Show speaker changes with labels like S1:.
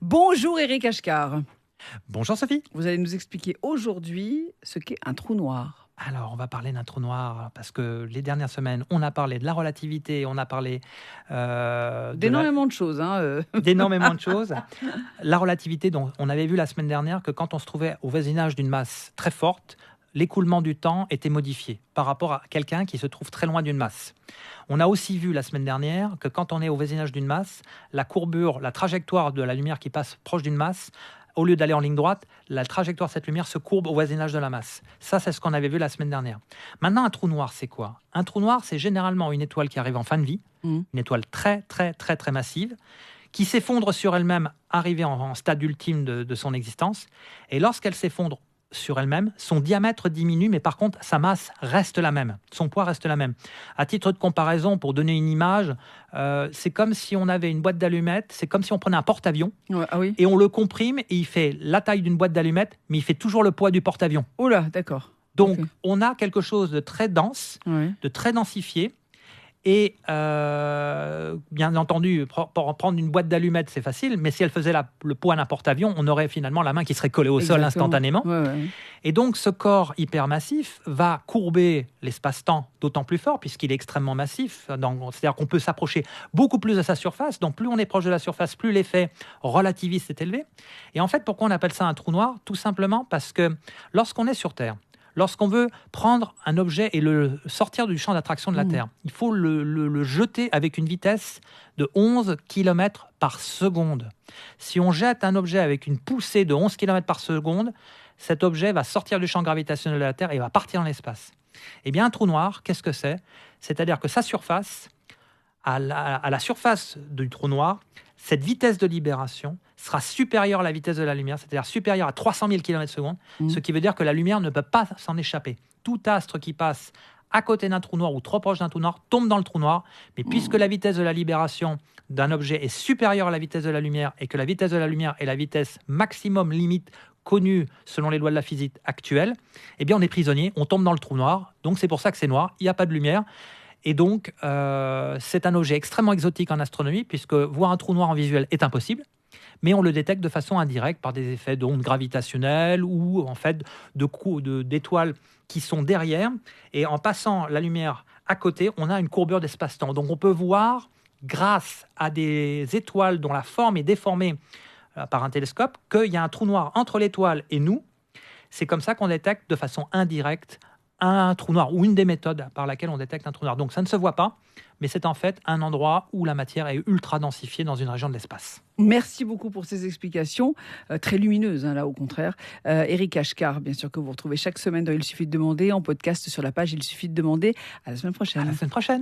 S1: Bonjour Éric Ashkar.
S2: Bonjour Sophie.
S1: Vous allez nous expliquer aujourd'hui ce qu'est un trou noir.
S2: Alors, on va parler d'un trou noir parce que les dernières semaines, on a parlé de la relativité, on a parlé
S1: D'énormément de choses.
S2: d'énormément de choses. La relativité, donc, on avait vu la semaine dernière que quand on se trouvait au voisinage d'une masse très forte, l'écoulement du temps était modifié par rapport à quelqu'un qui se trouve très loin d'une masse. On a aussi vu la semaine dernière que quand on est au voisinage d'une masse, la courbure, la trajectoire de la lumière qui passe proche d'une masse, au lieu d'aller en ligne droite, la trajectoire de cette lumière se courbe au voisinage de la masse. Ça, c'est ce qu'on avait vu la semaine dernière. Maintenant, un trou noir, c'est quoi? Un trou noir, c'est généralement une étoile qui arrive en fin de vie, une étoile très, très, très, très massive, qui s'effondre sur elle-même, arrivée en stade ultime de son existence. Et lorsqu'elle s'effondre sur elle-même, son diamètre diminue, mais par contre, sa masse reste la même, son poids reste la même. À titre de comparaison, pour donner une image, c'est comme si on avait une boîte d'allumettes, c'est comme si on prenait un porte-avions et on le comprime et il fait la taille d'une boîte d'allumettes, mais il fait toujours le poids du porte-avions.
S1: Oh là, d'accord.
S2: Donc,
S1: Ok.
S2: on a quelque chose de très dense, de très densifié. Et bien entendu, prendre une boîte d'allumettes, c'est facile, mais si elle faisait le poids d'un porte-avions, on aurait finalement la main qui serait collée au sol instantanément. Et donc, ce corps hypermassif va courber l'espace-temps d'autant plus fort, puisqu'il est extrêmement massif. C'est-à-dire qu'on peut s'approcher beaucoup plus de sa surface. Donc, plus on est proche de la surface, plus l'effet relativiste est élevé. Et en fait, pourquoi on appelle ça un trou noir? Tout simplement parce que lorsqu'on est sur Terre, lorsqu'on veut prendre un objet et le sortir du champ d'attraction de la Terre, il faut le jeter avec une vitesse de 11 km par seconde. Si on jette un objet avec une poussée de 11 km par seconde, cet objet va sortir du champ gravitationnel de la Terre et va partir dans l'espace. Eh bien, un trou noir, qu'est-ce que c'est? C'est-à-dire que sa surface, à la surface du trou noir, cette vitesse de libération sera supérieure à la vitesse de la lumière, c'est-à-dire supérieure à 300 000 km/s, ce qui veut dire que la lumière ne peut pas s'en échapper. Tout astre qui passe à côté d'un trou noir ou trop proche d'un trou noir tombe dans le trou noir, mais puisque la vitesse de la libération d'un objet est supérieure à la vitesse de la lumière et que la vitesse de la lumière est la vitesse maximum limite connue selon les lois de la physique actuelle, eh bien on est prisonnier, on tombe dans le trou noir, donc c'est pour ça que c'est noir, il n'y a pas de lumière. Et donc, c'est un objet extrêmement exotique en astronomie, puisque voir un trou noir en visuel est impossible, mais on le détecte de façon indirecte par des effets d'ondes gravitationnelles ou en fait d'étoiles qui sont derrière. Et en passant la lumière à côté, on a une courbure d'espace-temps. Donc on peut voir, grâce à des étoiles dont la forme est déformée par un télescope, qu'il y a un trou noir entre l'étoile et nous. C'est comme ça qu'on détecte de façon indirecte un trou noir, ou une des méthodes par laquelle on détecte un trou noir. Donc ça ne se voit pas, mais c'est en fait un endroit où la matière est ultra densifiée dans une région de l'espace.
S1: Merci beaucoup pour ces explications, très lumineuses, là au contraire. Éric Ashkar, bien sûr, que vous retrouvez chaque semaine dans Il suffit de demander, en podcast sur la page Il suffit de demander. À la semaine prochaine.
S2: À la semaine prochaine.